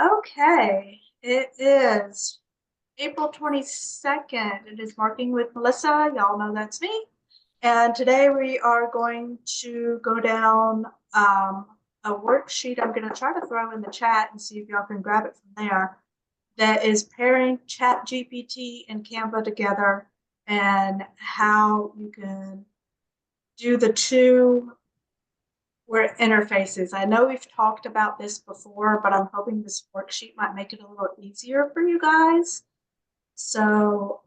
Okay, it is April 22nd. It is Marking with Melissa. Y'all know that's me. And today we are going to go down a worksheet I'm going to try to throw in the chat and see if y'all can grab it from there. That is pairing Chatgpt and Canva together and how you can do the two where interfaces. I know we've talked about this before, but I'm hoping this worksheet might make it a little easier for you guys. So,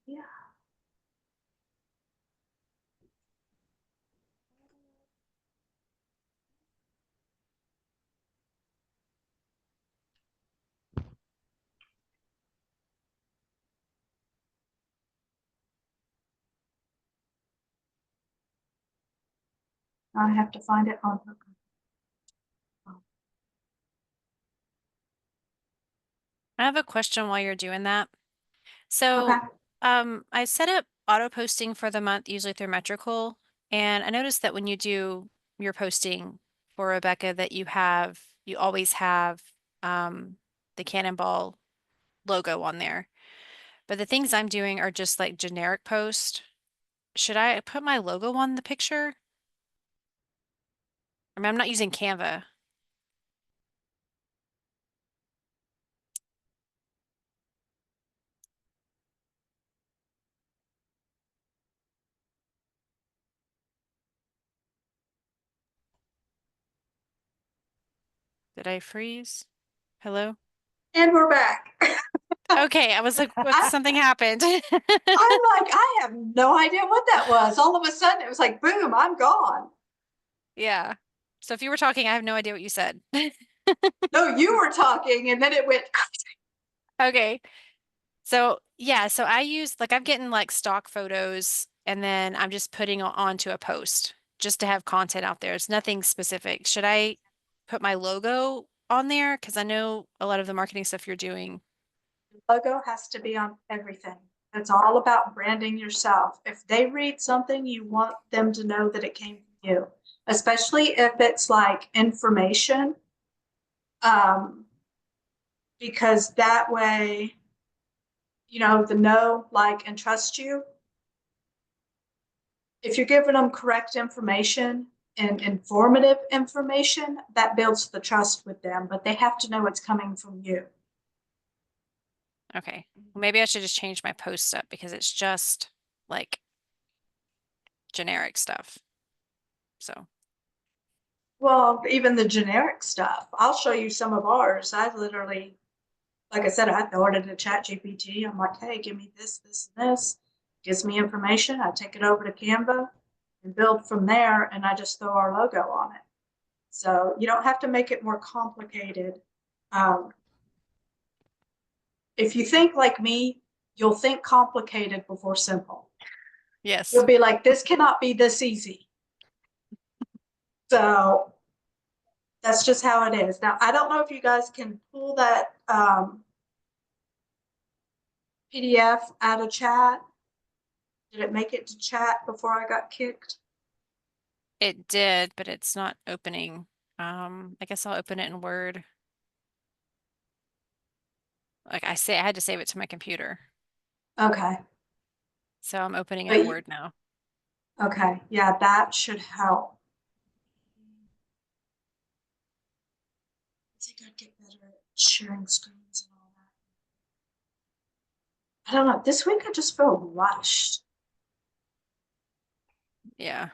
yeah, I have to find it on her. I have a question while you're doing that. So, Okay. I set up auto posting for the month, usually through Metrical, and I noticed that when you do your posting for Rebecca, that you always have the Cannonball logo on there. But the things I'm doing are just like generic post. Should I put my logo on the picture? I mean, I'm not using Canva. Did I freeze? Hello? And we're back. Okay, I was like, what? I, Something happened. I'm like, I have no idea what that was. All of a sudden, it was like, boom, I'm gone. Yeah. So if you were talking, I have no idea what you said. No, you were talking, and then it went. Okay. So yeah, so I use like I'm getting like stock photos and then I'm just putting onto a post just to have content out there. It's nothing specific. Should I put my logo on there? Because I know a lot of the marketing stuff you're doing. Logo has to be on everything. It's all about branding yourself. If they read something, you want them to know that it came from you, especially if it's like information, um, because that way, the know, like, and trust you. If you're giving them correct information and informative information, that builds the trust with them, but they have to know it's coming from you. Okay. Well, maybe I should just change my post up because it's just like generic stuff. So, Well, even the generic stuff, I'll show you some of ours. I literally, like I said, I throw it into Chat GPT. I'm like, hey, give me this, this, and this. Gives me information. I take it over to Canva and build from there, and I just throw our logo on it. So you don't have to make it more complicated. Um, if you think like me, you'll think complicated before simple. yes. You'll be like, this cannot be this easy. So that's just how it is. Now, I don't know if you guys can pull that PDF out of chat. Did it make it to chat before I got kicked? It did, but it's not opening. I guess I'll open it in Word. Like I had to save it to my computer. Okay. So I'm opening it But in Word now. okay, yeah, that should help. I think I'd get better at sharing screens and all that. I don't know. This week I just feel rushed. Yeah.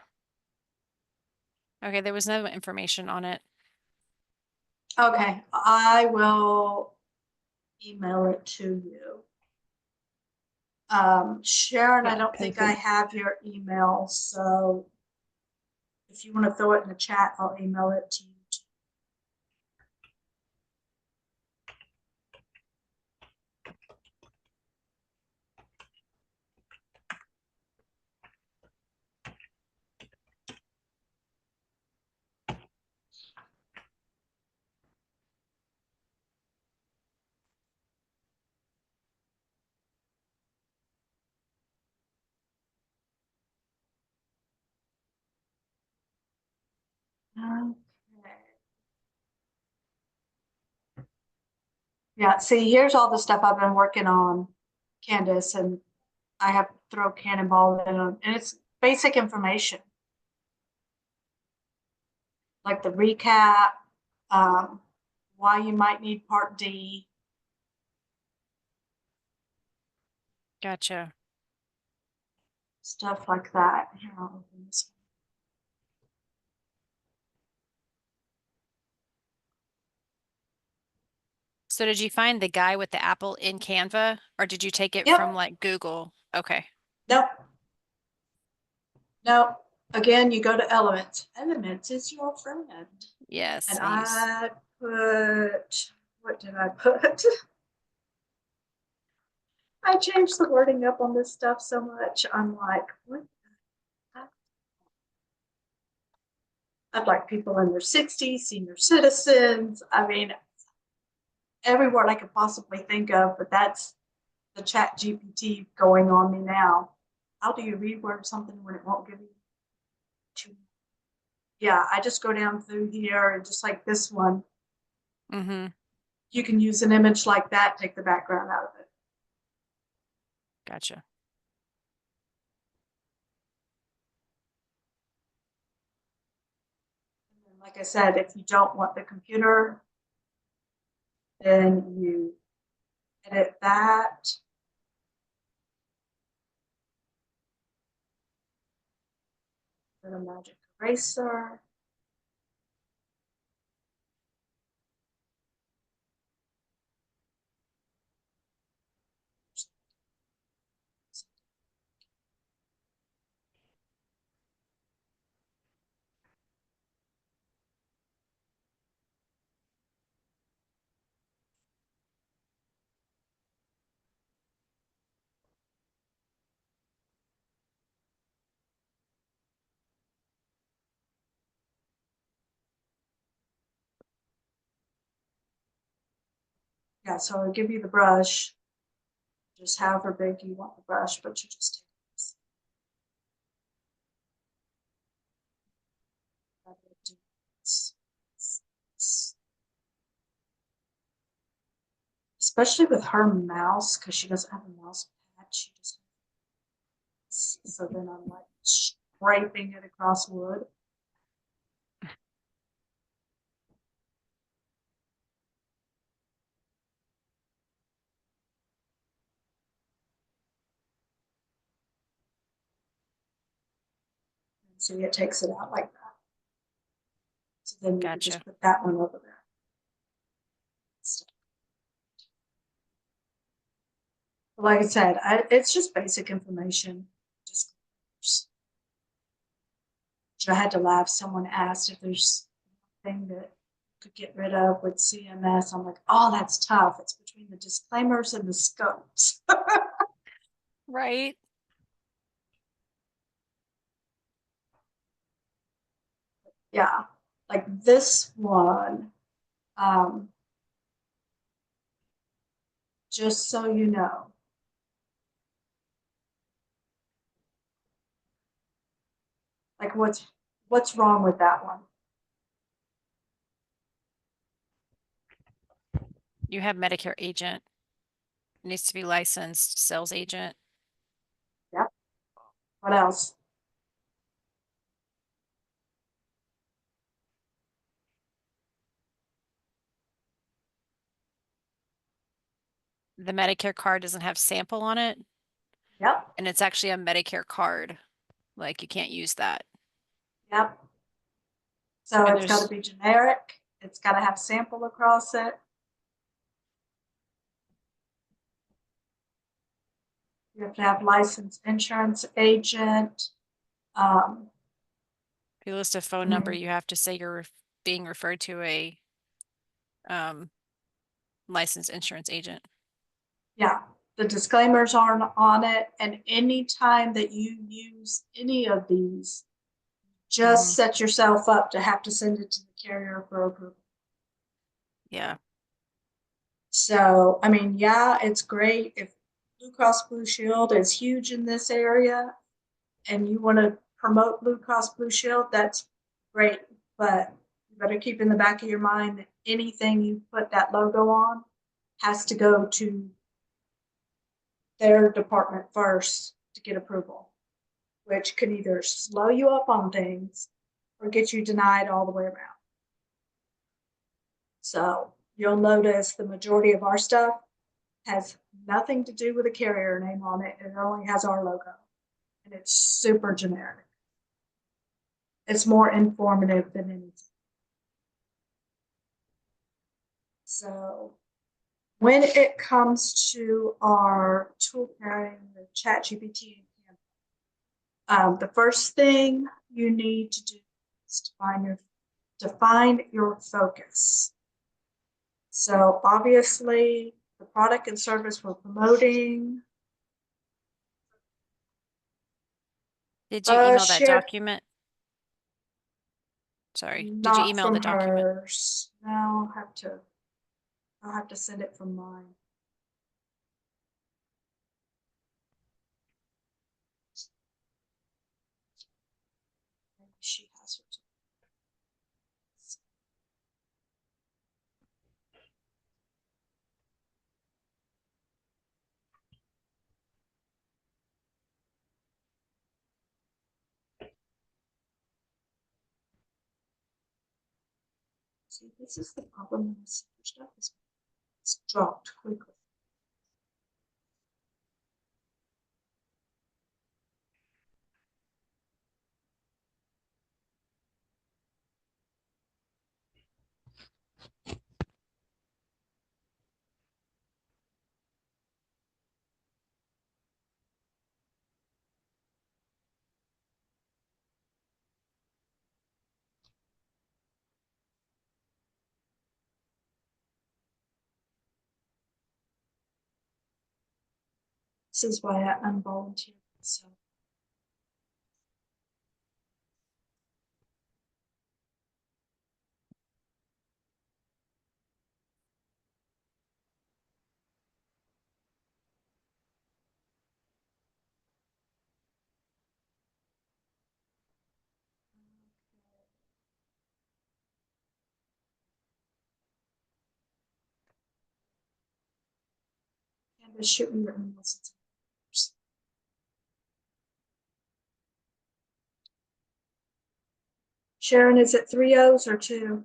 Okay, there was no information on it. Okay, I will email it to you. Sharon, I Yeah, don't think I have your email, so if you want to throw it in the chat, I'll email it to you. Okay. Yeah, see, here's all the stuff I've been working on, Candace, and I have to throw Cannonball in, and it's basic information. Like the recap, um, why you might need Part D. Gotcha. Stuff like that. Here, I'll open this So did you find the guy with the apple in Canva, or did you take it one. from Yep. like Google? Okay. Nope. Nope. Again, you go to Elements. Elements is your friend. Yes, And I use. I put, what did I put? I changed the wording up on this stuff so much. I'm like, what? I'd like people in their 60s, senior citizens. I mean, every word I could possibly think of, but that's the Chatgpt going on me now. How do you reword something when it won't give you two? Yeah, I just go down through here and just like this one, Mm-hmm. you can use an image like that, take the background out of it. Gotcha. And like I said, if you don't want the computer, then you edit that. Then a magic eraser. Yeah, so I'll give you the brush, just however big you want the brush, but you just take this. Especially with her mouse, because she doesn't have a mouse pad. She just so then I'm like scraping it across wood. And see, it takes it out like that. So then you can Gotcha. just put that one over there. Like I said, it's just basic information. Just I had to laugh. Someone asked if there's thing that could get rid of with CMS. I'm like, oh, that's tough. It's between the disclaimers and the scopes. Right. Yeah, like this one, um, just so you know. Like what's wrong with that one? You have Medicare agent. Needs to be licensed sales agent. Yep. What else? The Medicare card doesn't have sample on it, Yep. and it's actually a Medicare card. Like you can't use that. Yep. So And it's got to there's be generic. It's got to have sample across it. You have to have licensed insurance agent. Um, if you list a phone I number, mean, you have to say you're being referred to a um, licensed insurance agent. yeah, the disclaimers aren't on it. And anytime that you use any of these, Mm-hmm. just set yourself up to have to send it to the carrier for approval. Yeah. So, I mean, yeah, it's great if Blue Cross Blue Shield is huge in this area and you want to promote Blue Cross Blue Shield, that's great. But you better keep in the back of your mind that anything you put that logo on has to go to their department first to get approval, which can either slow you up on things or get you denied all the way around. So you'll notice the majority of our stuff has nothing to do with a carrier name on it. It only has our logo, and it's super generic. It's more informative than anything. So when it comes to our tool pairing with Chatgpt and Canva, the first thing you need to do is define your focus. So obviously, the product and service we're promoting. Did you email that Share, document? Sorry, did you not email from the document? hers. No, I'll have to send it from mine. Maybe she has hers. See, this is the problem with this stuff is it's dropped quickly. This is why I unvolunteered myself. And just shoot me your emails. Sharon, is it 3 O's or 2?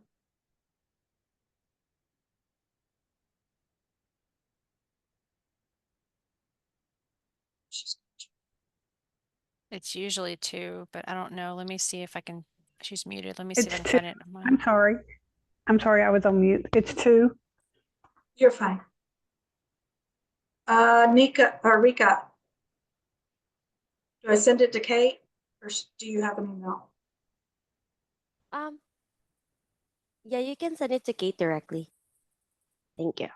It's usually 2, but I don't know. Let me see if I can. She's muted. Let me see if I It's can 2. find it on mine. I'm sorry. I was on mute. It's 2. You're fine. Nika or Rika, do I send it to Kate or do you have an email? Yeah, you can send it to Kate directly. Thank you.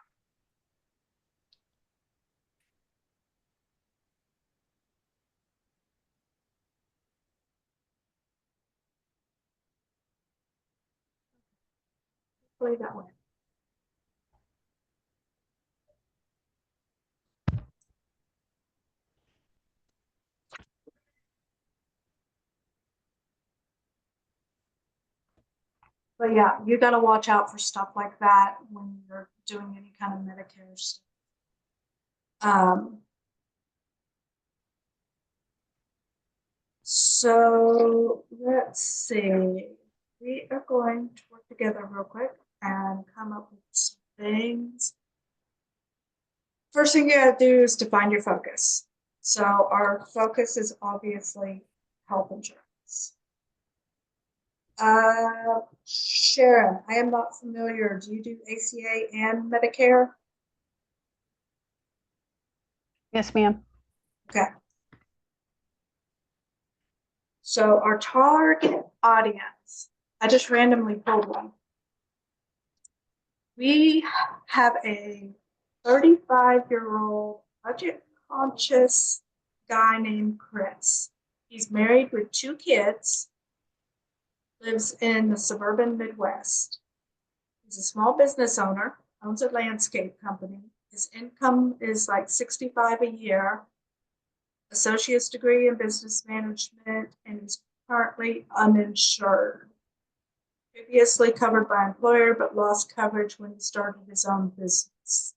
Play that way. But yeah, you got to watch out for stuff like that when you're doing any kind of Medicare stuff. So let's see. We are going to work together real quick and come up with some things. First thing you gotta do is define your focus. So our focus is obviously health insurance. Sharon, I am not familiar. Do you do ACA and Medicare? Yes, ma'am. Okay. So our target audience, I just randomly pulled one. We have a 35-year-old budget conscious guy named Chris. He's married with 2 kids, lives in the suburban Midwest. He's a small business owner, owns a landscape company. His income is like $65,000 a year, associate's degree in business management, and he's currently uninsured. Previously covered by employer, but lost coverage when he started his own business.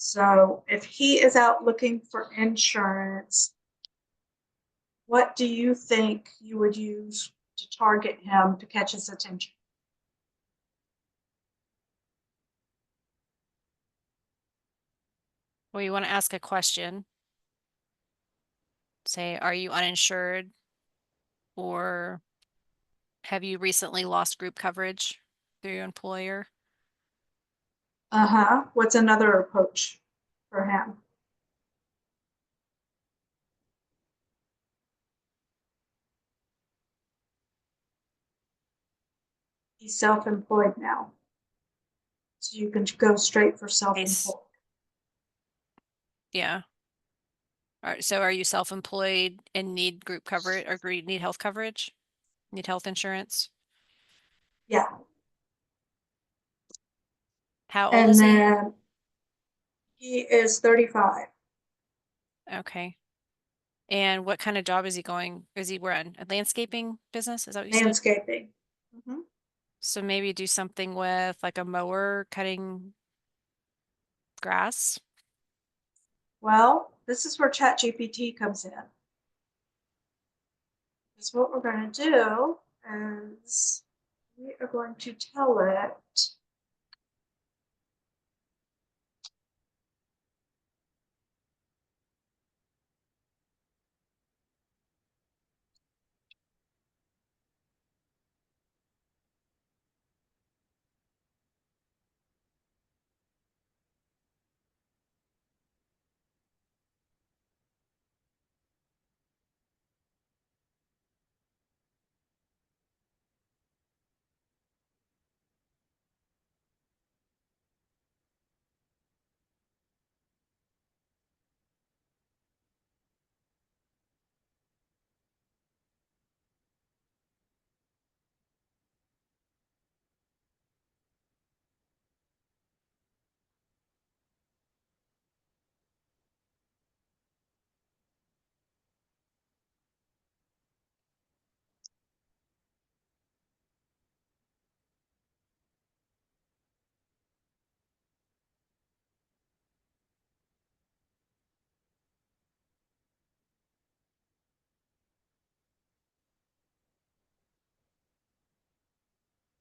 So if he is out looking for insurance, what do you think you would use to target him to catch his attention? Well, you want to ask a question. Say, are you uninsured? Or have you recently lost group coverage through your employer? Uh-huh. What's another approach for him? He's self-employed now. So you can go straight for self-employed. Yeah. All right. So are you self-employed and need group coverage or need health coverage? Need health insurance? Yeah. How old And is he? then he is 35. Okay. And what kind of job is he going? Is he run a landscaping business? Is that what you said? Landscaping. Mhm. So maybe do something with like a mower cutting grass. Well, this is where Chatgpt comes in. Because what we're going to do is we are going to tell it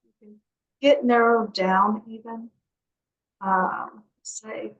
you can get narrowed down even. Say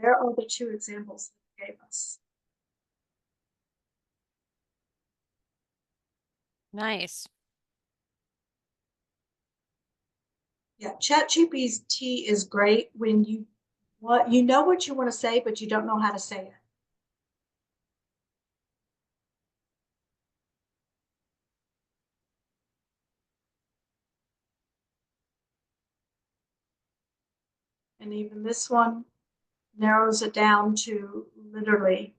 there are the two examples that it gave us. Nice. Yeah, ChatGPT is great when you know what you want to say, but you don't know how to say it. And even this one narrows it down to literally,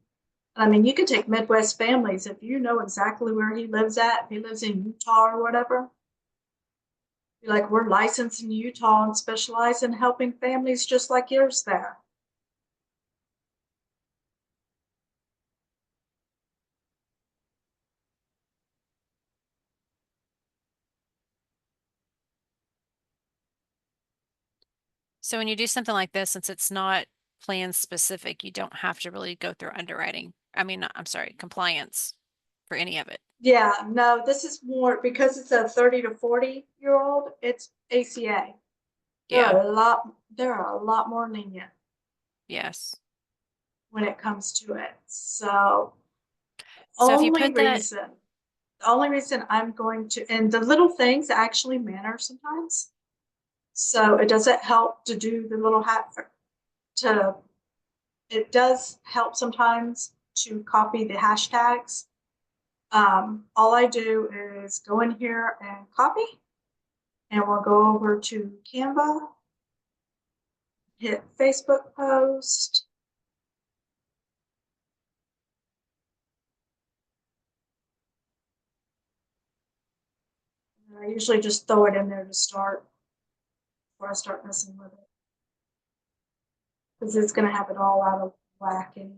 I mean, you could take Midwest families if you know exactly where he lives at, if he lives in Utah or whatever. You're like, we're licensed in Utah and specialize in helping families just like yours there. So when you do something like this, since it's not plan specific, you don't have to really go through underwriting. I mean, I'm sorry, compliance for any of it. Yeah, no, this is more because it's a 30 to 40-year-old, it's ACA. Yeah. There are a lot more lenient Yes. when it comes to it. So So if you only put that, reason, the only reason I'm going to, and the little things actually matter sometimes. So it doesn't help to do the little it does help sometimes to copy the hashtags. All I do is go in here and copy, and we'll go over to Canva, hit Facebook post. And I usually just throw it in there to start before I start messing with it, because it's going to have it all out of whack. And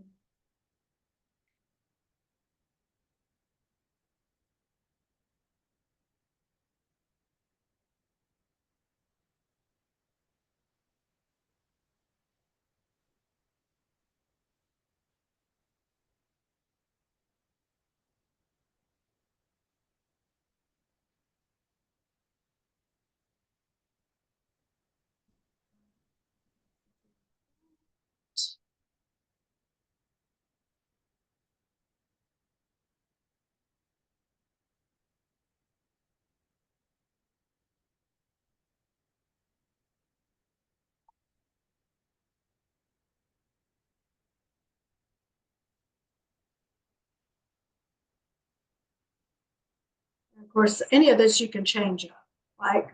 of course, any of this you can change up. Like,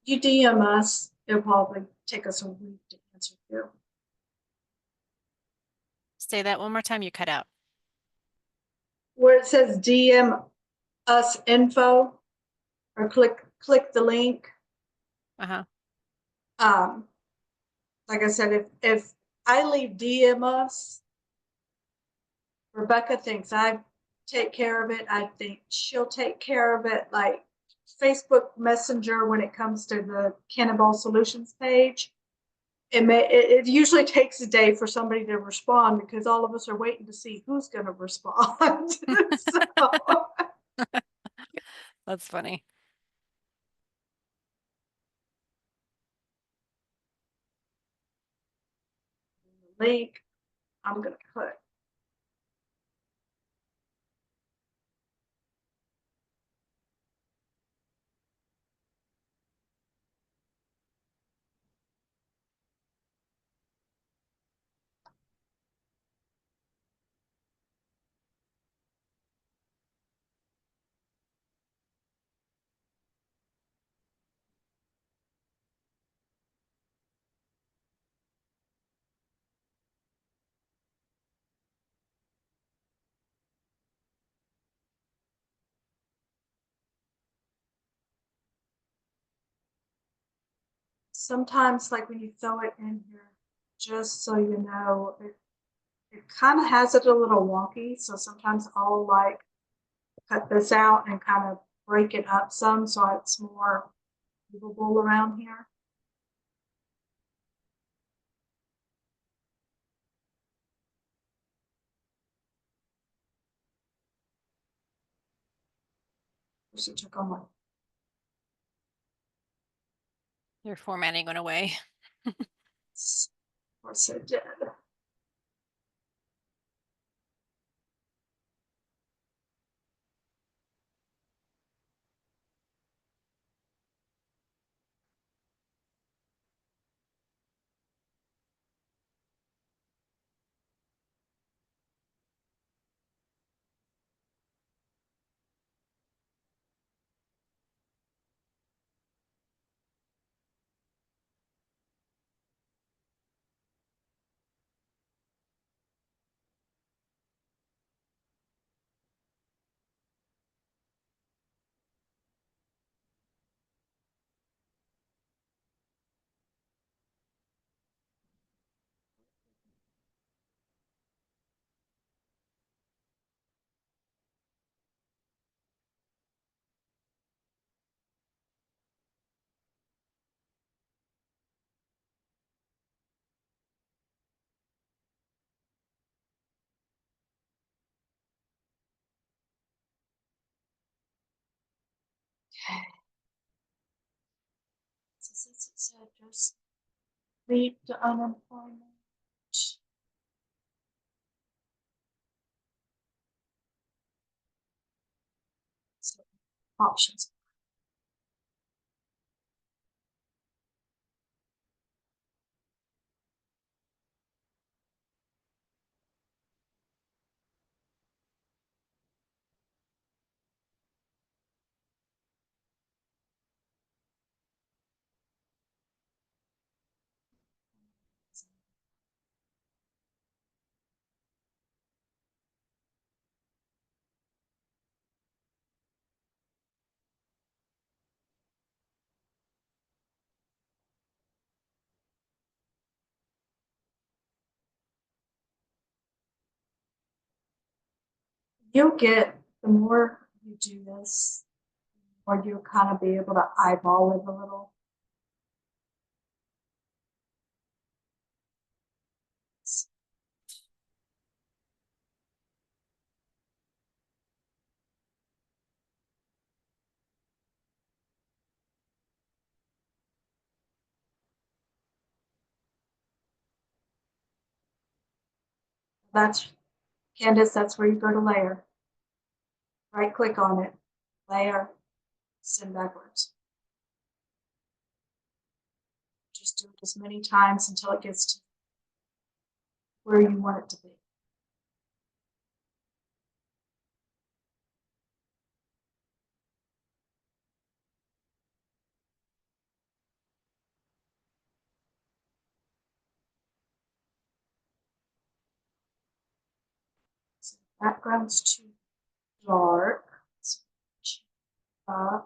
you DM us, it'll probably take us a week to answer you. Say that one more time, you cut out. Where it says DM us info, or click the link. Uh-huh. Like I said, if I leave DM us, Rebecca thinks I take care of it. I think she'll take care of it. Like Facebook Messenger, when it comes to the Cannibal Solutions page, it usually takes a day for somebody to respond, because all of us are waiting to see who's going to respond. So, That's funny. link, I'm going to put. Sometimes, like when you throw it in here, just so you know, it kind of has it a little wonky. So sometimes I'll like cut this out and kind of break it up some so it's more movable around here. It took all my, Your formatting went away. of course it did. Okay. So since it said just leave the unemployment. So options. you'll get, the more you do this, the more you'll kind of be able to eyeball it a little. That's, Candace, that's where you go to layer. Right click on it, layer, send backwards. Just do it as many times until it gets to where you want it to be. So the background's too dark. So change that.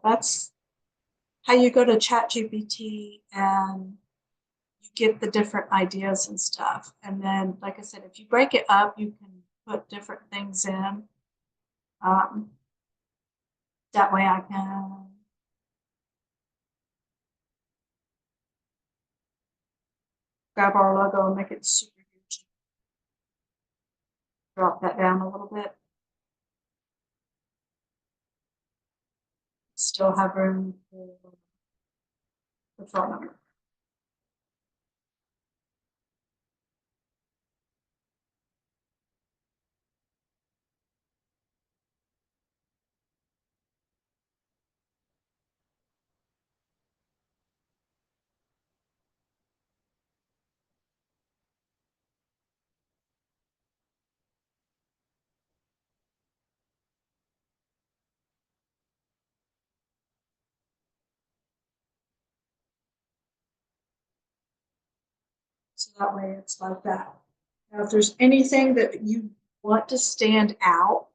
That's how you go to Chatgpt and you get the different ideas and stuff. And then, like I said, if you break it up, you can put different things in. That way I can grab our logo and make it super huge. Drop that down a little bit. Still have room for the phone number. So that way it's like that. Now, if there's anything that you want to stand out,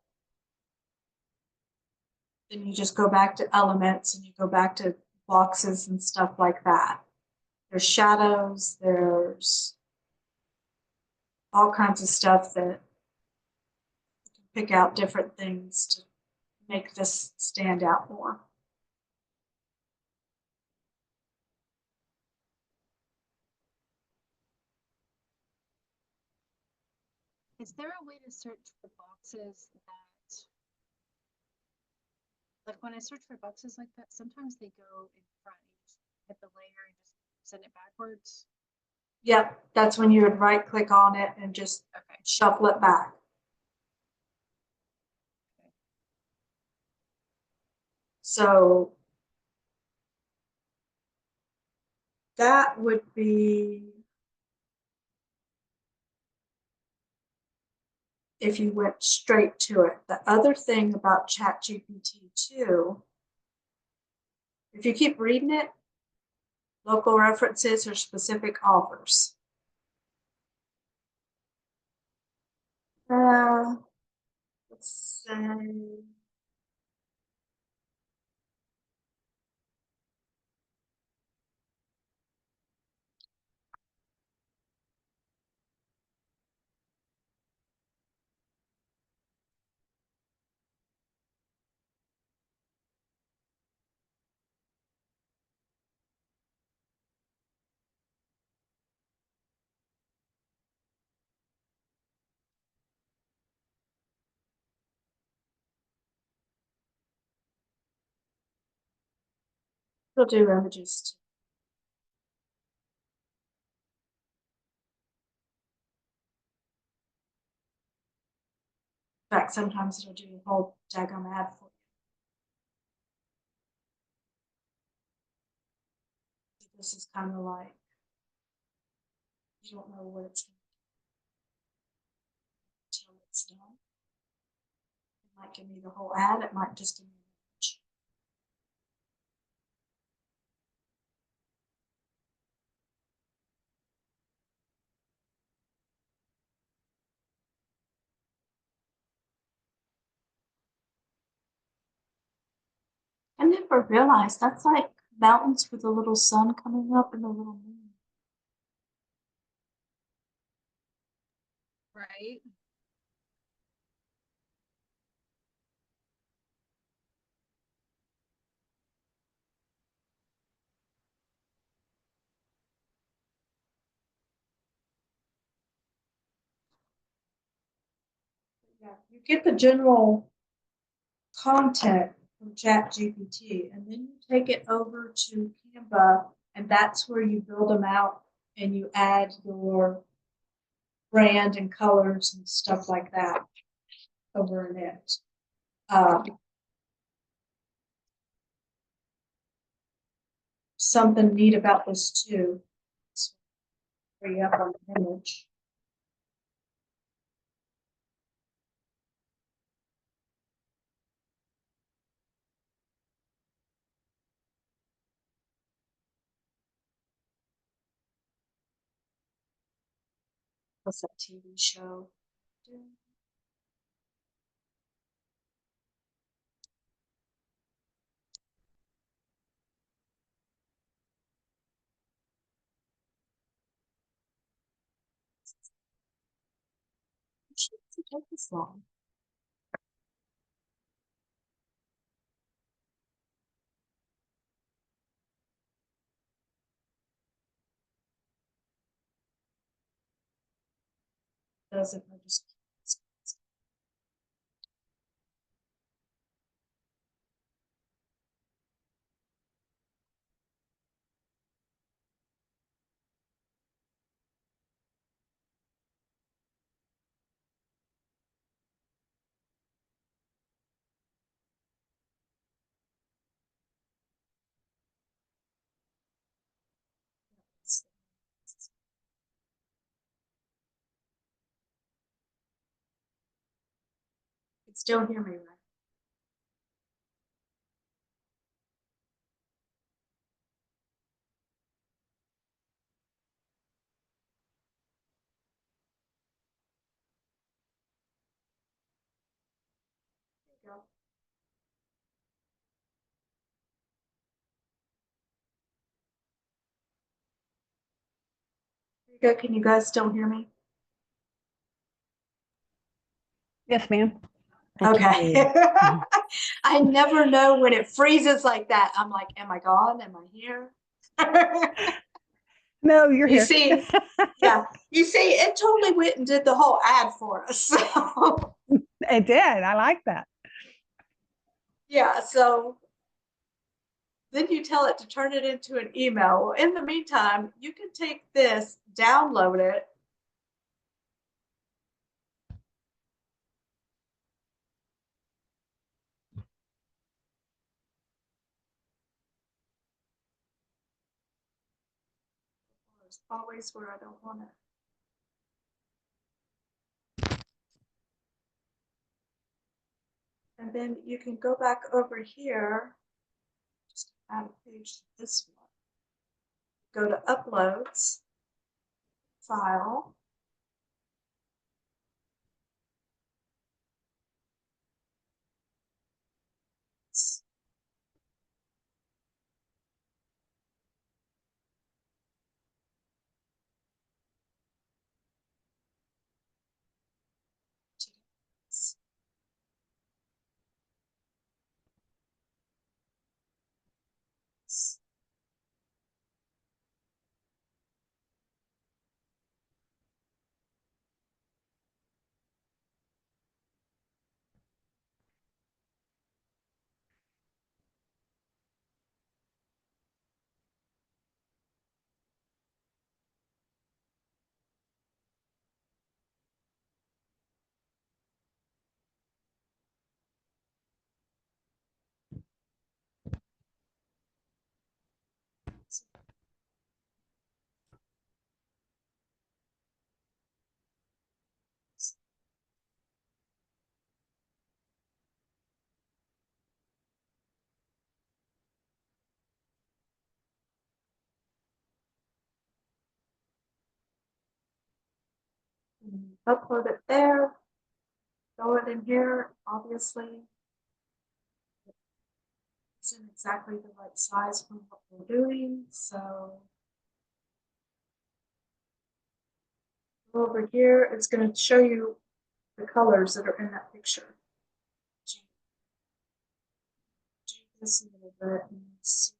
then you just go back to elements and you go back to boxes and stuff like that. There's shadows, there's all kinds of stuff that you can pick out different things to make this stand out more. Is there a way to search for boxes that, like when I search for boxes like that, sometimes they go in front. You just hit the layer and just send it backwards. Yep, that's when you would right click on it and just Okay. shuffle it back. So that would be if you went straight to it. The other thing about ChatGPT too, if you keep reading it, local references or specific offers. Let's say, It'll do images too. In fact, sometimes it'll do a whole daggone ad for you. This is kind of like, you don't know what it's going to do until it's done. It might give me the whole ad, it might just give me an image. I never realized that's like mountains with a little sun coming up and a little moon. Right? Yeah, you get the general content from Chatgpt, and then you take it over to Canva, and that's where you build them out and you add your brand and colors and stuff like that over in it. Something neat about this too. Bring up on the image. What's that TV show? Shouldn't take this long. Doesn't I just you can still hear me, right? There you go. There you go. Can you guys still hear me? Yes, ma'am. I can hear Okay. you. I never know when it freezes like that. I'm like, am I gone? Am I here? No, you're You here. see, yeah, you see, it totally went and did the whole ad for us. So, It did. I like that. yeah, so then you tell it to turn it into an email. Well, in the meantime, you can take this, download it. It's always where I don't want it. And then you can go back over here, just add a page to this one. Go to uploads, file. Upload it there. Throw it in here, obviously. Isn't exactly the right size for what we're doing, so over here, it's going to show you the colors that are in that picture. Do this a little bit and see.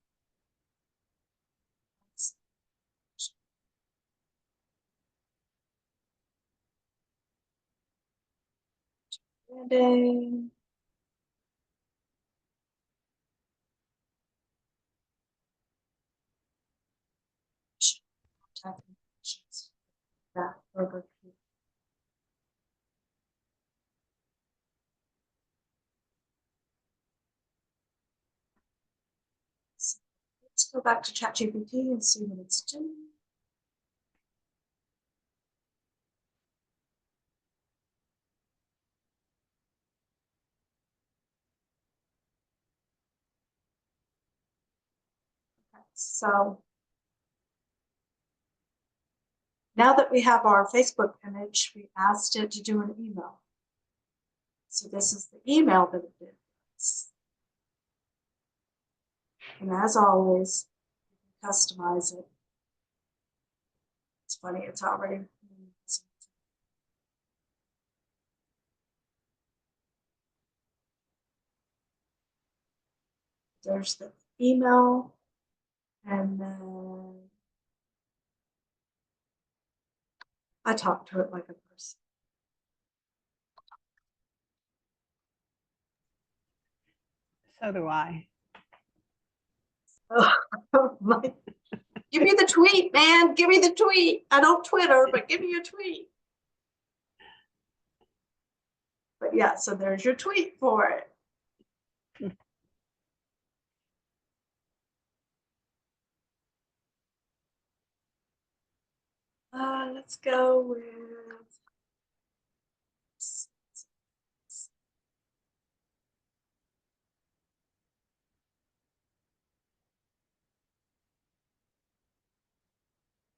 Branding. That over here. So let's go back to Chatgpt and see what it's doing. Okay, so now that we have our Facebook image, we asked it to do an email. So this is the email that it did. And as always, you can customize it. It's funny, it's already. There's the email, and then I talk to it like a person. So do I. Like, give me the tweet, man. Give me the tweet. I don't Twitter, but give me a tweet. But yeah, so there's your tweet for it. Let's go with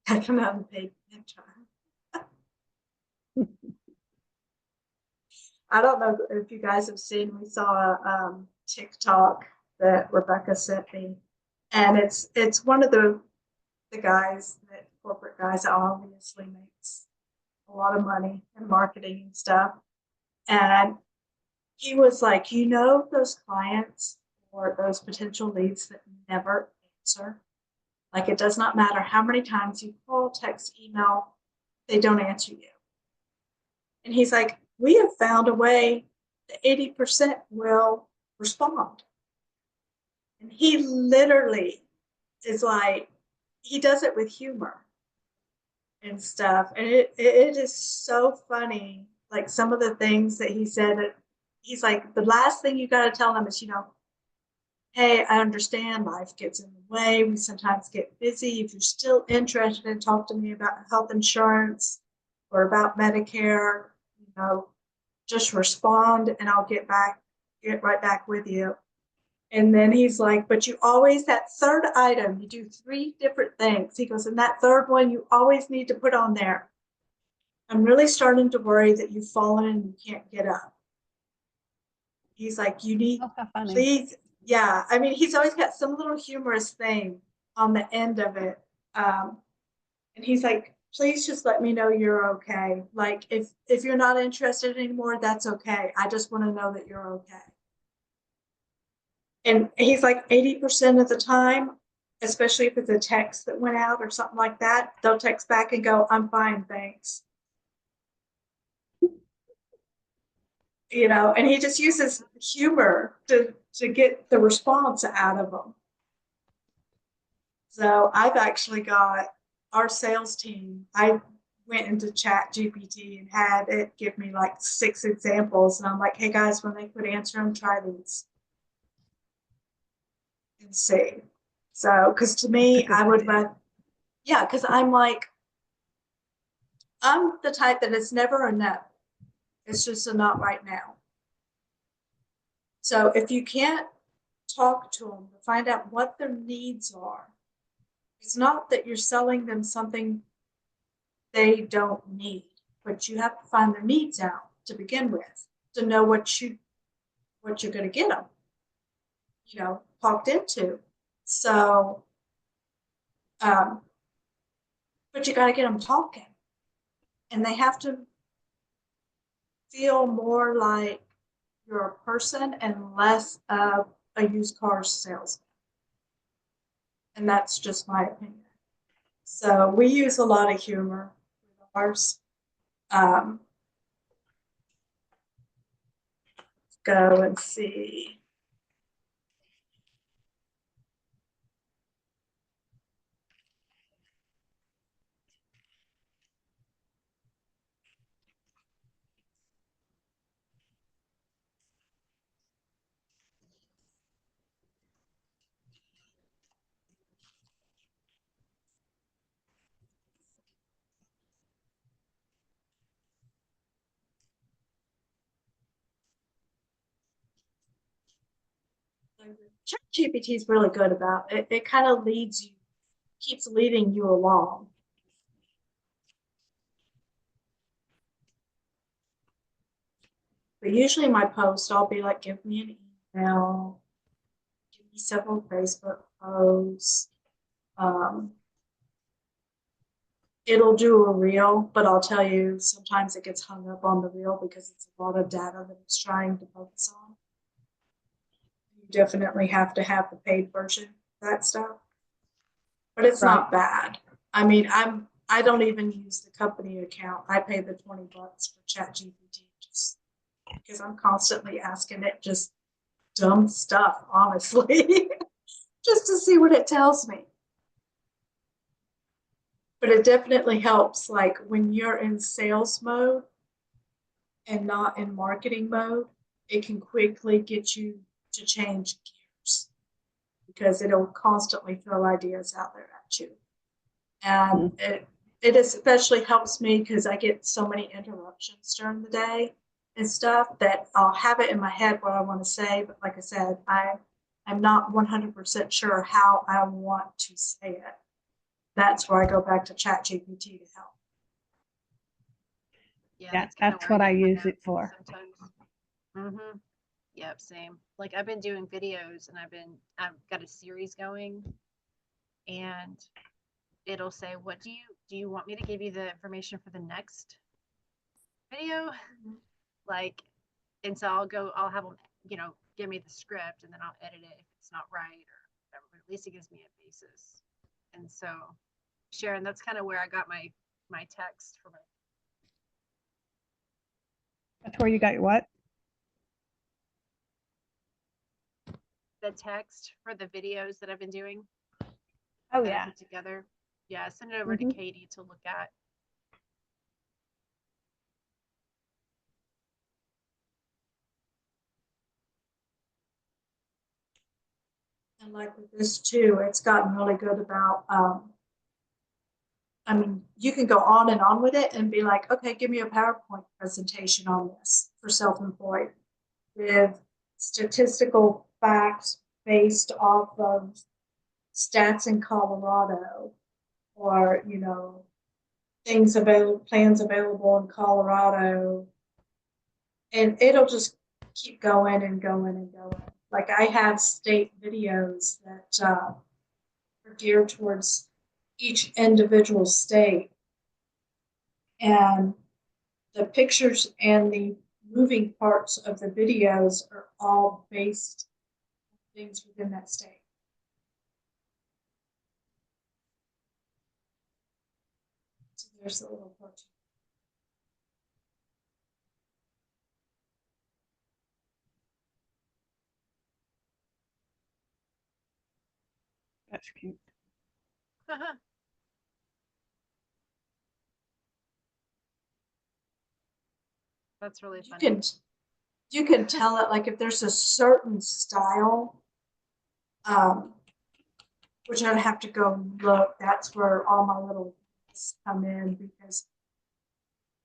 I can have a big picture. I don't know if you guys have seen, we saw a TikTok that Rebecca sent me, and it's one of the guys, that corporate guys that obviously makes a lot of money in marketing and stuff. And he was like, you know, those clients or those potential leads that never answer. Like, it does not matter how many times you call, text, email, they don't answer you. And he's like, we have found a way that 80% will respond. And he literally is like, he does it with humor and stuff. And it is so funny. Like, some of the things that he said, he's like, the last thing you got to tell them is, you know, hey, I understand life gets in the way. We sometimes get busy. If you're still interested in talk to me about health insurance or about Medicare, you know, just respond and I'll get right back with you. And then he's like, but you always, that third item, you do 3 different things. He goes, and that third one, you always need to put on there, I'm really starting to worry that you've fallen and you can't get up. He's like, you need, Oh, how funny. please. Yeah. I mean, he's always got some little humorous thing on the end of it. And he's like, please just let me know you're okay. Like, if you're not interested anymore, that's okay. I just want to know that you're okay. And he's like, 80% of the time, especially if it's a text that went out or something like that, they'll text back and go, I'm fine, thanks. You know, and he just uses humor to get the response out of them. So I've actually got our sales team, I went into Chatgpt and had it give me like 6 examples. And I'm like, hey guys, when they quit answering, try these and see. So, because to me, I would rather, yeah, because I'm like, I'm the type that it's never a no. It's just a not right now. So if you can't talk to them to find out what their needs are, it's not that you're selling them something they don't need, but you have to find their needs out to begin with to know what you're going to get them, talked into. So, but you got to get them talking, and they have to feel more like you're a person and less of a used car salesman. And that's just my opinion. So we use a lot of humor with ours. Go and see. Chatgpt is really good about it. It kind of keeps leading you along. But usually my post, I'll be like, give me an email, give me several Facebook posts. It'll do a reel, but I'll tell you, sometimes it gets hung up on the reel because it's a lot of data that it's trying to focus on. You definitely have to have the paid version of that stuff. But it's not bad. I mean, I don't even use the company account. I pay the $20 for Chatgpt just because I'm constantly asking it just dumb stuff, honestly, just to see what it tells me. But it definitely helps, like when you're in sales mode and not in marketing mode, it can quickly get you to change gears because it'll constantly throw ideas out there at you. And it especially helps me because I get so many interruptions during the day and stuff that I'll have it in my head what I want to say. But like I said, I'm not 100% sure how I want to say it. That's where I go back to Chatgpt to help. Yeah, kinda that's where what I get my use it notes for. Sometimes. Yep, same. Like I've been doing videos and I've got a series going, and it'll say, what do you want me to give you the information for the next video? Like, and so I'll have them, give me the script and then I'll edit it if it's not right or whatever, but at least it gives me a basis. And so, Sharon, that's kind of where I got my text for That's where you got your what? the text for the videos that I've been doing. Oh, that I yeah. put together. Yeah, send it over to Katie to look at. And like with this too, it's gotten really good about, I mean, you can go on and on with it and be like, okay, give me a PowerPoint presentation on this for self-employed with statistical facts based off of stats in Colorado or, plans available in Colorado. And it'll just keep going and going and going. Like I have state videos that are geared towards each individual state. And the pictures and the moving parts of the videos are all based on things within that state. So there's a little cartoon. That's cute. That's really funny. You can tell it, like if there's a certain style, which I'd have to go look. That's where all my little come in because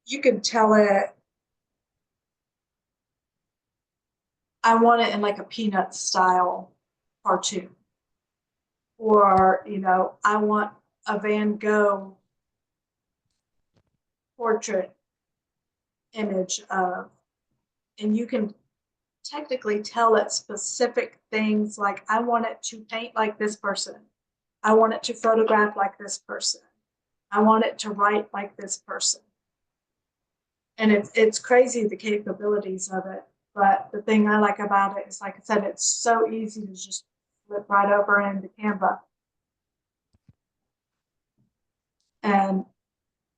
you can tell it. I want it in like a peanut style cartoon, or I want a Van Gogh portrait image of, and you can technically tell it specific things like I want it to paint like this person. I want it to photograph like this person. I want it to write like this person. And it's crazy the capabilities of it. But the thing I like about it is, like I said, it's so easy to just flip right over into Canva and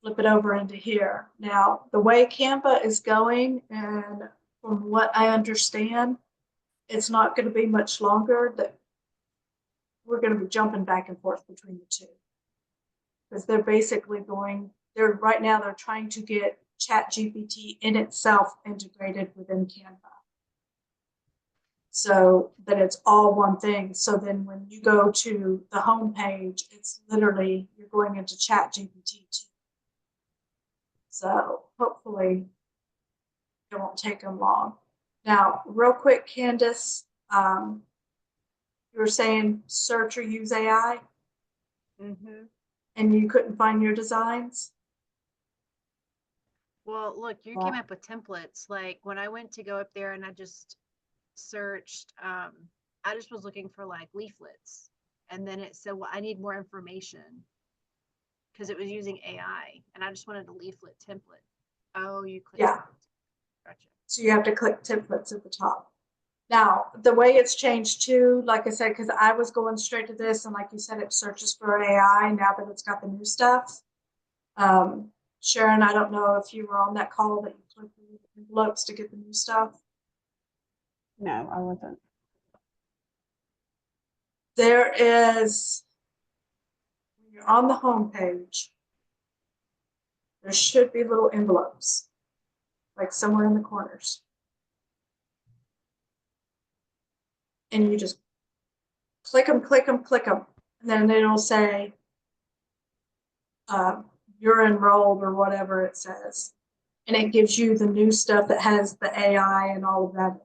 flip it over into here. Now, the way Canva is going, and from what I understand, it's not going to be much longer that we're going to be jumping back and forth between the two. Because they're basically right now they're trying to get Chatgpt in itself integrated within Canva, so that it's all one thing. So then when you go to the home page, it's literally, you're going into Chatgpt too. So hopefully it won't take them long. Now, real quick, Candace, you were saying search or use AI, Mm-hmm. and you couldn't find your designs? Well, look, you came up with templates. Like when I went to go up there and I just searched, I just was looking for like leaflets. And then it said, well, I need more information because it was using AI and I just wanted a leaflet template. Oh, you clicked. Yeah. Gotcha. So you have to click templates at the top. Now, the way it's changed too, like I said, because I was going straight to this, and like you said, it searches for AI now that it's got the new stuff. Sharon, I don't know if you were on that call that you clicked the envelopes to get the new stuff. No, I wasn't. There is, when you're on the home page, there should be little envelopes, like somewhere in the corners. And you just click them, click them, click them. And then it'll say, you're enrolled or whatever it says. And it gives you the new stuff that has the AI and all of that.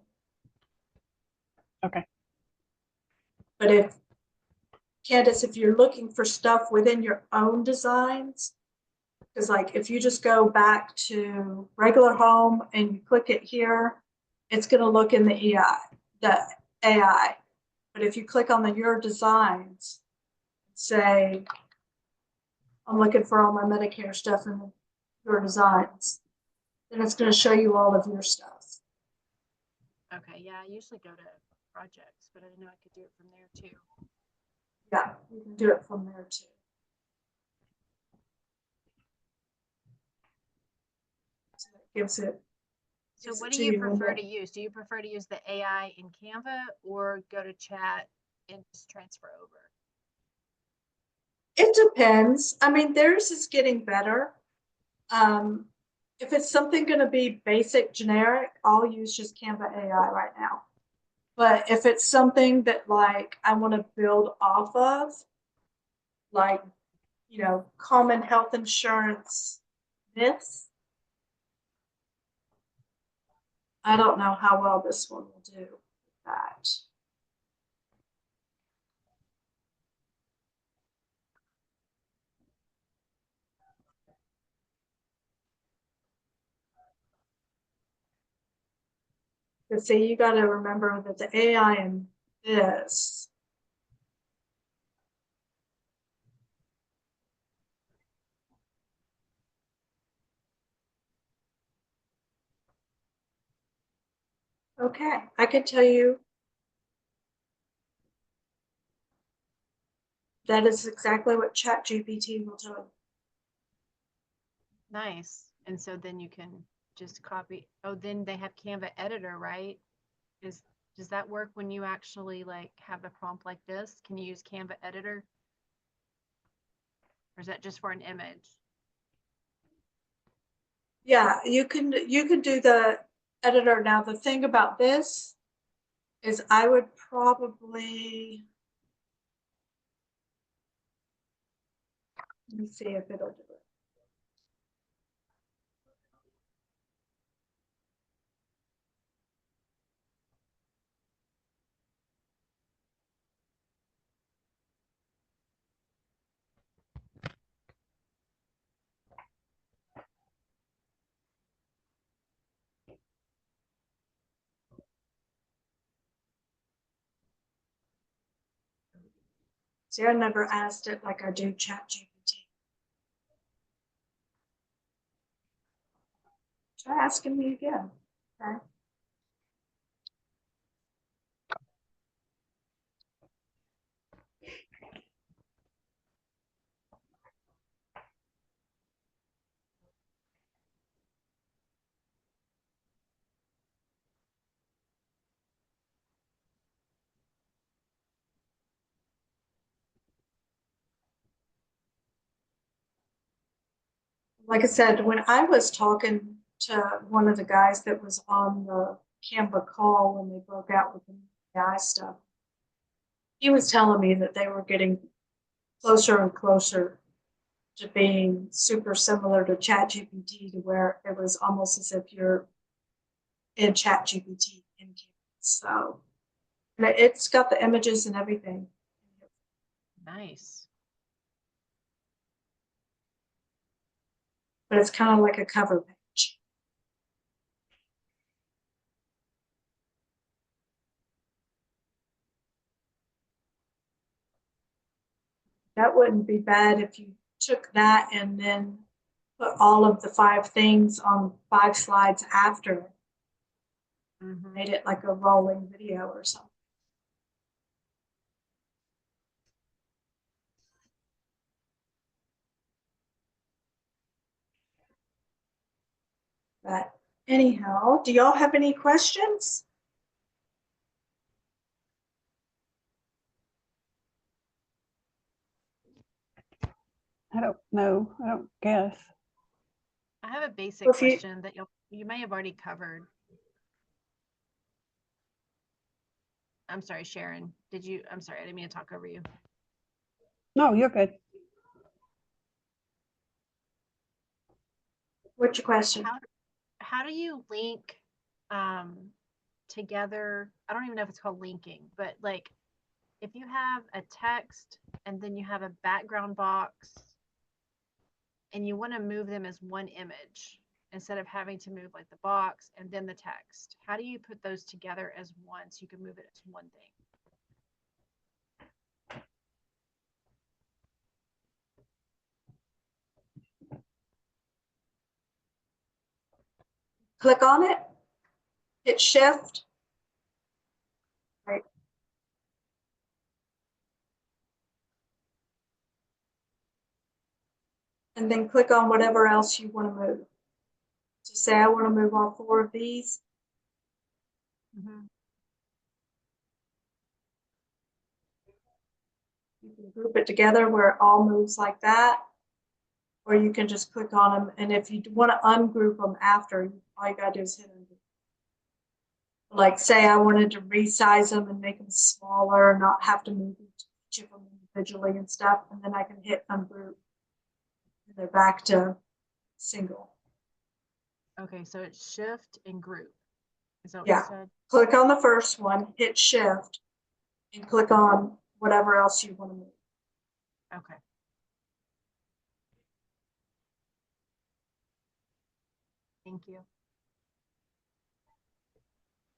Okay. But if, Candace, if you're looking for stuff within your own designs, because like if you just go back to regular home and you click it here, it's going to look in the AI. But if you click on your designs, say, I'm looking for all my Medicare stuff in your designs, then it's going to show you all of your stuff. Okay. Yeah. I usually go to projects, but I didn't know I could do it from there too. Yeah, you can do it from there too. So that gives it. So gives what it do you when prefer to use? Do you prefer to use the AI in Canva or go to chat and just transfer over? It depends. I mean, theirs is getting better. If it's something going to be basic, generic, I'll use just Canva AI right now. But if it's something that like I want to build off of, like, common health insurance myths, I don't know how well this one will do that. But see, you got to remember that the AI in this okay, I can tell you that is exactly what Chatgpt will tell you. Nice. And so then you can just copy. Oh, then they have Canva editor, right? Does that work when you actually like have a prompt like this? Can you use Canva editor? Or is that just for an image? Yeah, you can do the editor. Now the thing about this is I would probably, let me see if it'll do it. See, I never asked it like I do ChatGPT. Try asking me again. Okay. Like I said, when I was talking to one of the guys that was on the Canva call when they broke out with the AI stuff, he was telling me that they were getting closer and closer to being super similar to ChatGPT, to where it was almost as if you're in ChatGPT in Canva. So and it's got the images and everything. Nice. But it's kind of like a cover page. That wouldn't be bad if you took that and then put all of the 5 things on 5 slides after it, Mhm. made it like a rolling video or something. But anyhow, do y'all have any questions? I don't know. I don't guess. I have a basic Well, if you- question that you may have already covered. I'm sorry, Sharon. I'm sorry, I didn't mean to talk over you. No, you're good. What's your question? How do you link together? I don't even know if it's called linking, but like if you have a text and then you have a background box and you want to move them as one image instead of having to move like the box and then the text, how do you put those together as one so you can move it as one thing? Click on it, hit shift, right? And then click on whatever else you want to move. So say I want to move all 4 of these. Mm-hmm. You can group it together where it all moves like that. Or you can just click on them. And if you want to ungroup them after, all you got to do is hit undo. Like say I wanted to resize them and make them smaller, not have to move each of them individually and stuff. And then I can hit ungroup. And they're back to single. Okay, so it's shift and group. Is that what Yeah. you said? Click on the first one, hit shift, and click on whatever else you want to move. Okay. Thank you.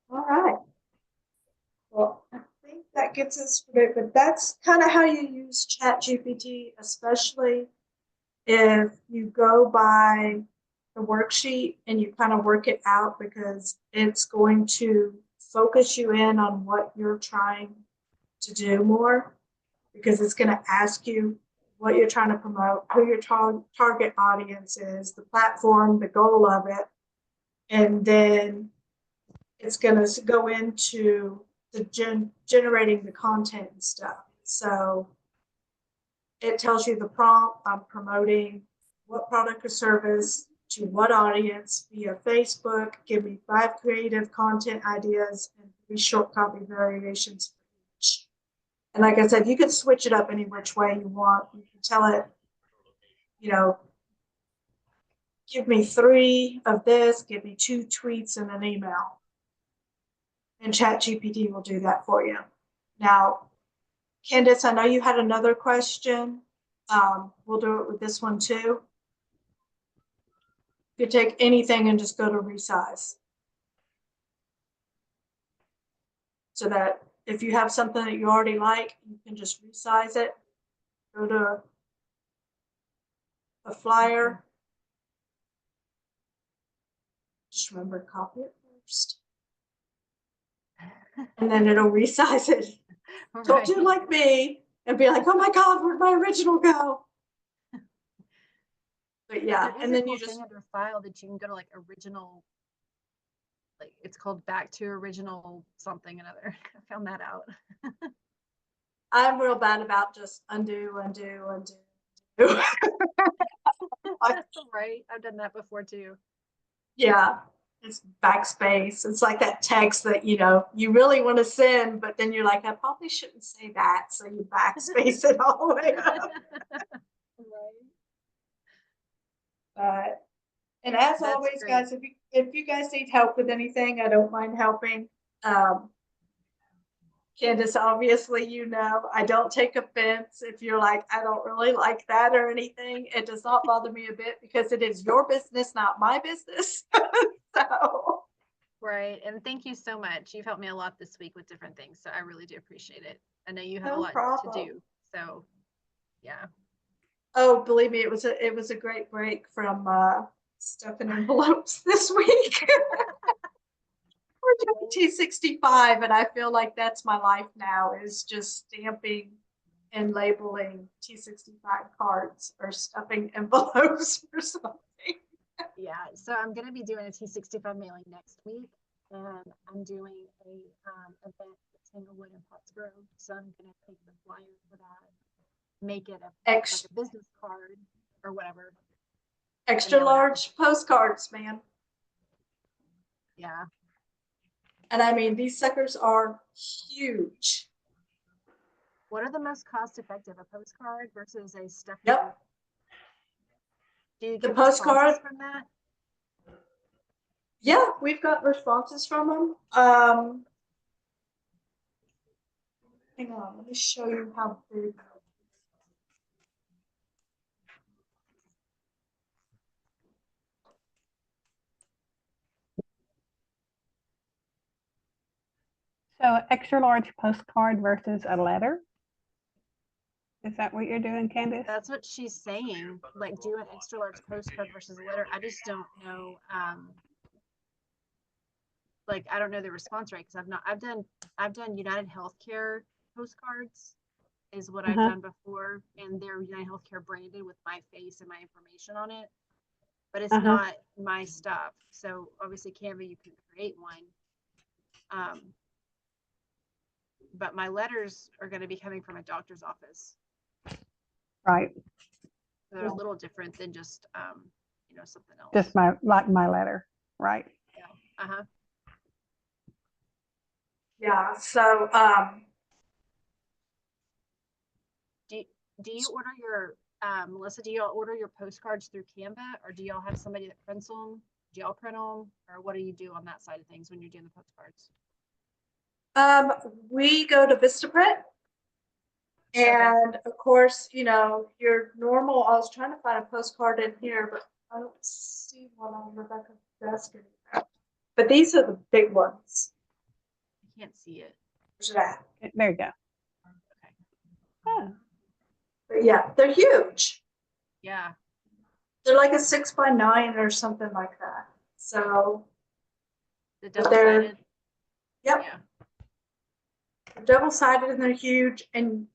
All right. Well, I think that gets us through, but that's kind of how you use ChatGPT, especially if you go by the worksheet and you kind of work it out, because it's going to focus you in on what you're trying to do more, because it's going to ask you what you're trying to promote, who your target audience is, the platform, the goal of it, and then it's going to go into the generating the content and stuff. So it tells you the prompt. I'm promoting what product or service to what audience via Facebook. Give me 5 creative content ideas and 3 short copy variations for each. And like I said, you can switch it up any which way you want. You can tell it, give me 3 of this, give me 2 tweets and an email. And ChatGPT will do that for you. Now, Candace, I know you had another question. We'll do it with this one too. You could take anything and just go to resize. So that if you have something that you already like, you can just resize it go to a flyer. Just remember to copy it first. And then it'll resize it. Don't do like me and be like, oh my God, where'd my original go? But yeah, There is and a then cool you just, thing under file that you can go to like original, like it's called back to original something another. I found that out. I'm real bad about just undo. Right, I've done that before too. Yeah, it's backspace. It's like that text that, you know, you really want to send, but then you're like, I probably shouldn't say that. So you backspace it all the way up. Right. But, and as That's always, great. guys, if you guys need help with anything, I don't mind helping. Candace, obviously, you know, I don't take offense if you're like, I don't really like that or anything. It does not bother me a bit because it is your business, not my business. So. Right, and thank you so much. You've helped me a lot this week with different things, so I really do appreciate it. I know you have a No lot problem. to do, so yeah. Oh, believe me, it was a great break from stuffing envelopes this week. We're doing T65, and I feel like that's my life now, is just stamping and labeling T65 cards or stuffing envelopes or something. Yeah, so I'm gonna be doing a T65 mailing next week, and I'm doing a event at Tanglewood in Pottsboro. So I'm gonna take the flyer for that, make it like Ex- a business card or whatever. extra mail it out. large postcards, man. Yeah, And I mean, these suckers are huge. what are the most cost effective, a postcard versus a stuffy? Yep. Do you The get postcard? responses from that? Yeah, we've got responses from them. Hang on, let me show you how big. So extra large postcard versus a letter? Is that what you're doing, Candace? That's what she's saying. Like, do an extra large postcard versus a letter. I just don't know. Like, I don't know the response rate because I've done United Healthcare postcards is what I've done before, and they're United Healthcare branded with my face and my information on it. But it's not my stuff. So obviously Canva, you can create one. But my letters are going to be coming from a doctor's office. Right. So they're a little different than just, you know, something else. Just my letter. Right. Yeah. Uh-huh. Yeah, so Do you order your Melissa, do y'all order your postcards through Canva, or do y'all have somebody that prints them? Do y'all print them, or what do you do on that side of things when you're doing the postcards? we go to Vistaprint. And of course, you know, your normal, I was trying to find a postcard in here, but I don't see one on Rebecca's desk anymore. But these are the big ones. I can't see it. Where's that? There you go. Okay. Oh, But yeah, they're huge. Yeah. They're like a 6x9 or something like that. So The but they're, double-sided. yep, Yeah. they're double-sided and they're huge, and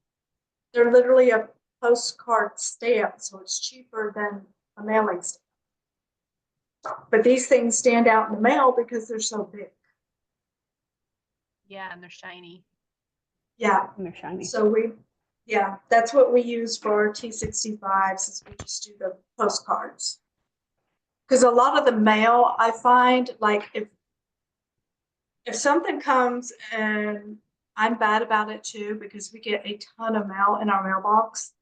they're literally a postcard stamp, so it's cheaper than a mailing stamp. But these things stand out in the mail because they're so big. Yeah, and they're shiny. Yeah. and they're shiny. So yeah, that's what we use for T65s, is we just do the postcards. Because a lot of the mail, I find, like if something comes, and I'm bad about it too, because we get a ton of mail in our mailbox.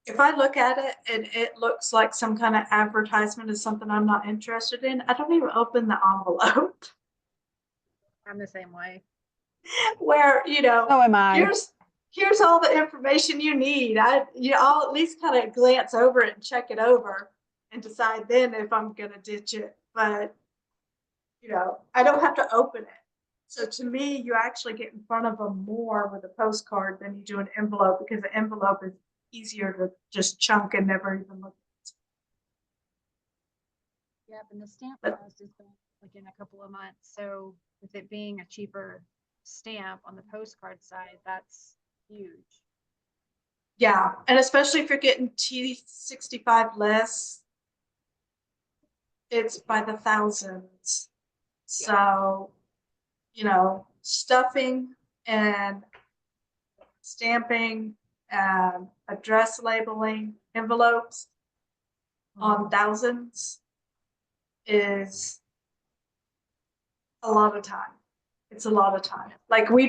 If I look at it and it looks like some kind of advertisement of something I'm not interested in, I don't even open the envelope. I'm the same way. Where, you know, So am I. here's all the information you need. I'll at least kind of glance over it and check it over and decide then if I'm gonna ditch it. But you know, I don't have to open it. So to me, you actually get in front of them more with a postcard than you do an envelope because the envelope is easier to just chunk and never even look. Yep, and the stamp But- cost is going like in a couple of months. So with it being a cheaper stamp on the postcard side, that's huge. Yeah, and especially if you're getting T65 less, it's by the thousands. So, you know, stuffing and stamping and address labeling envelopes on thousands is a lot of time. It's a lot of time. Like we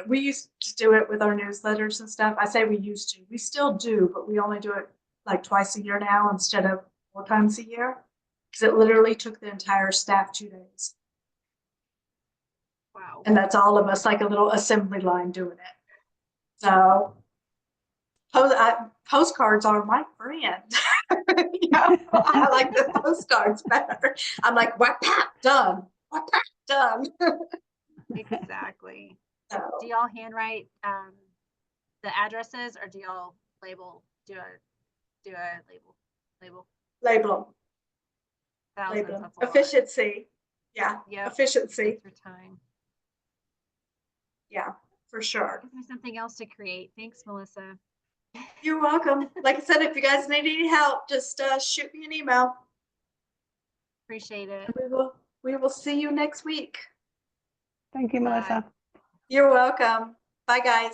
used to do it with our newsletters and stuff. I say we used to, we still do, but we only do it like twice a year now instead of 4 times a year. Because it literally took the entire staff 2 days. Wow. And that's all of us, like a little assembly line doing it. So postcards are my friend. You know, I like the postcards better. I'm like, what, done. What, done. Exactly. So, Do y'all handwrite the addresses or do y'all do a label label thousands? them. That's a lot. Efficiency. Yeah. Yep. Efficiency. Takes your time. Yeah, for sure. Gives me something else to create. Thanks, Melissa. You're welcome. Like I said, if you guys need any help, just shoot me an email. Appreciate it. We will see you next week. Thank you, Bye. Melissa. You're welcome. Bye, guys.